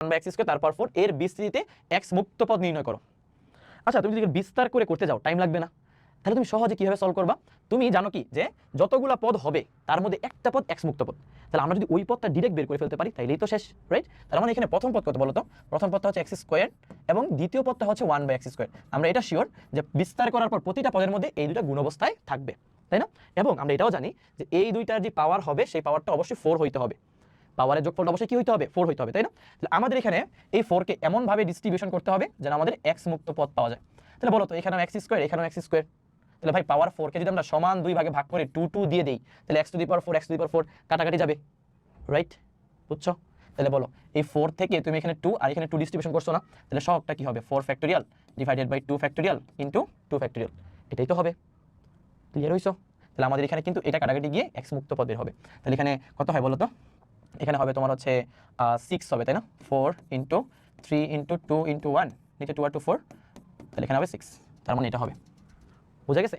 1/x², তারপর 4 এর বিস্তৃতিতে x মুক্ত পদ নির্ণয় করো। আচ্ছা, তুমি যদি বিস্তার করে করতে যাও টাইম লাগবে না? তাহলে তুমি সহজে কিভাবে সলভ করবা? তুমি জানো কি যে যতগুলা পদ হবে তার মধ্যে একটা পদ x মুক্ত পদ। তাহলে আমরা যদি ওই পদটা ডিরেক্ট বের করে ফেলতে পারি তাইলেই তো শেষ, রাইট? তার মানে এখানে প্রথম পদ কত বলো তো? প্রথম পদটা হচ্ছে x² এবং দ্বিতীয় পদটা হচ্ছে 1/x²। আমরা এটা শিওর যে বিস্তার করার পর প্রতিটা পদের মধ্যে এই দুটো গুণ অবস্থায় থাকবে, তাই না? এবং আমরা এটাও জানি যে এই দুইটার যে পাওয়ার হবে সেই পাওয়ারটা অবশ্যই 4 হইতে হবে। পাওয়ারের যোগফলটা অবশ্যই কি হইতে হবে? 4 হইতে হবে, তাই না? তাহলে আমাদের এখানে এই 4 কে এমন ভাবে ডিস্ট্রিবিউশন করতে হবে যেন আমাদের x মুক্ত পদ পাওয়া যায়। তাহলে বলো তো এখানেও x², এখানেও x²। তাহলে ভাই পাওয়ার 4 কে যদি আমরা সমান দুই ভাগে ভাগ করে 2 2 দিয়ে দেই তাহলে x⁴ কাটাকাটি যাবে, রাইট? বুঝছো? তাহলে বলো এই 4 থেকে তুমি এখানে 2 আর এখানে 2 ডিস্ট্রিবিউশন করছো না, তাহলে সবটা কি হবে? 4 factorial divided by 2 factorial into 2 factorial. এটাই তো হবে। ক্লিয়ার হইছো? তাহলে আমাদের এখানে কিন্তু এটা কাটাকাটি গিয়ে x মুক্ত পদ বের হবে। তাহলে এখানে কত হয় বলো তো? এখানে হবে তোমার হচ্ছে 6 হবে, তাই না? 4 ইনটু 3 ইনটু 2 ইনটু 1, নিচে 2 আর 2 4, তাহলে এখানে হবে 6। তার মানে এটা হবে। বুঝা গেছে?